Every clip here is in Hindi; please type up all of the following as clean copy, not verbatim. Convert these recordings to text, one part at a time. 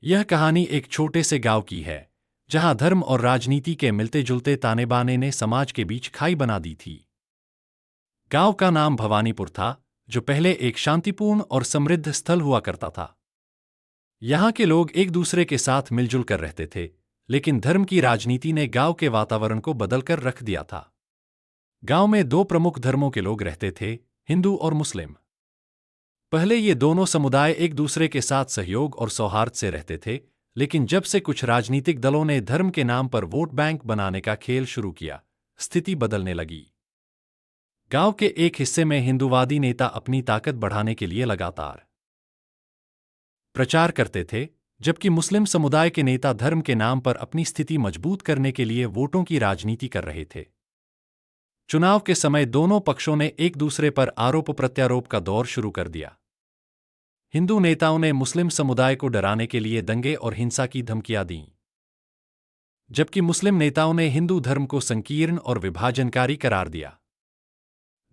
यह कहानी एक छोटे से गांव की है, जहां धर्म और राजनीति के मिलते जुलते ताने बाने ने समाज के बीच खाई बना दी थी। गांव का नाम भवानीपुर था, जो पहले एक शांतिपूर्ण और समृद्ध स्थल हुआ करता था। यहाँ के लोग एक दूसरे के साथ मिलजुल कर रहते थे, लेकिन धर्म की राजनीति ने गांव के वातावरण को बदलकर रख दिया था। गांव में दो प्रमुख धर्मों के लोग रहते थे, हिंदू और मुस्लिम। पहले ये दोनों समुदाय एक दूसरे के साथ सहयोग और सौहार्द से रहते थे, लेकिन जब से कुछ राजनीतिक दलों ने धर्म के नाम पर वोट बैंक बनाने का खेल शुरू किया, स्थिति बदलने लगी। गांव के एक हिस्से में हिंदूवादी नेता अपनी ताकत बढ़ाने के लिए लगातार प्रचार करते थे, जबकि मुस्लिम समुदाय के नेता धर्म के नाम पर अपनी स्थिति मजबूत करने के लिए वोटों की राजनीति कर रहे थे। चुनाव के समय दोनों पक्षों ने एक दूसरे पर आरोप प्रत्यारोप का दौर शुरू कर दिया। हिंदू नेताओं ने मुस्लिम समुदाय को डराने के लिए दंगे और हिंसा की धमकियां दीं, जबकि मुस्लिम नेताओं ने हिंदू धर्म को संकीर्ण और विभाजनकारी करार दिया।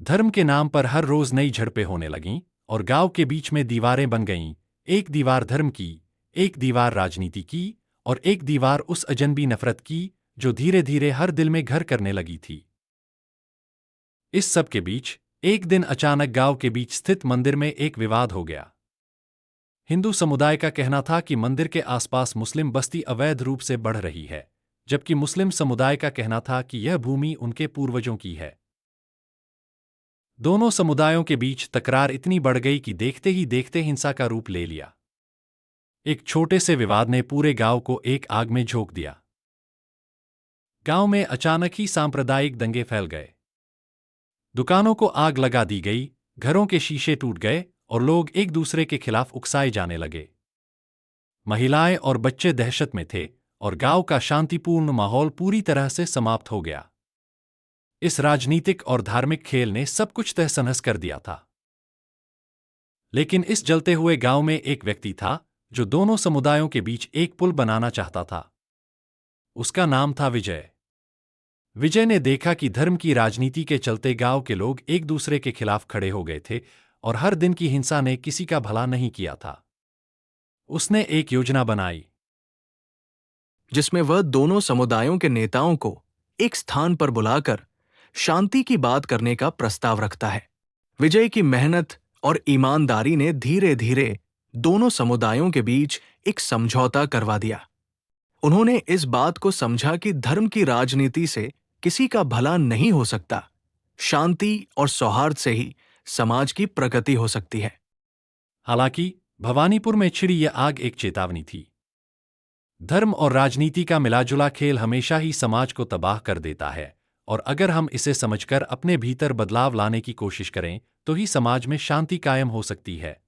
धर्म के नाम पर हर रोज नई झड़पें होने लगीं और गांव के बीच में दीवारें बन गईं, एक दीवार धर्म की, एक दीवार राजनीति की और एक दीवार उस अजनबी नफरत की जो धीरे धीरे हर दिल में घर करने लगी थी। इस सब के बीच एक दिन अचानक गांव के बीच स्थित मंदिर में एक विवाद हो गया। हिंदू समुदाय का कहना था कि मंदिर के आसपास मुस्लिम बस्ती अवैध रूप से बढ़ रही है, जबकि मुस्लिम समुदाय का कहना था कि यह भूमि उनके पूर्वजों की है। दोनों समुदायों के बीच तकरार इतनी बढ़ गई कि देखते ही देखते हिंसा का रूप ले लिया। एक छोटे से विवाद ने पूरे गांव को एक आग में झोंक दिया। गांव में अचानक ही सांप्रदायिक दंगे फैल गए। दुकानों को आग लगा दी गई, घरों के शीशे टूट गए और लोग एक दूसरे के खिलाफ उकसाए जाने लगे। महिलाएं और बच्चे दहशत में थे और गांव का शांतिपूर्ण माहौल पूरी तरह से समाप्त हो गया। इस राजनीतिक और धार्मिक खेल ने सब कुछ तहस-नहस कर दिया था। लेकिन इस जलते हुए गांव में एक व्यक्ति था जो दोनों समुदायों के बीच एक पुल बनाना चाहता था। उसका नाम था विजय। विजय ने देखा कि धर्म की राजनीति के चलते गांव के लोग एक दूसरे के खिलाफ खड़े हो गए थे और हर दिन की हिंसा ने किसी का भला नहीं किया था। उसने एक योजना बनाई, जिसमें वह दोनों समुदायों के नेताओं को एक स्थान पर बुलाकर शांति की बात करने का प्रस्ताव रखता है। विजय की मेहनत और ईमानदारी ने धीरे धीरे दोनों समुदायों के बीच एक समझौता करवा दिया। उन्होंने इस बात को समझा कि धर्म की राजनीति से किसी का भला नहीं हो सकता, शांति और सौहार्द से ही समाज की प्रगति हो सकती है। हालांकि भवानीपुर में छिड़ी यह आग एक चेतावनी थी। धर्म और राजनीति का मिलाजुला खेल हमेशा ही समाज को तबाह कर देता है, और अगर हम इसे समझकर अपने भीतर बदलाव लाने की कोशिश करें तो ही समाज में शांति कायम हो सकती है।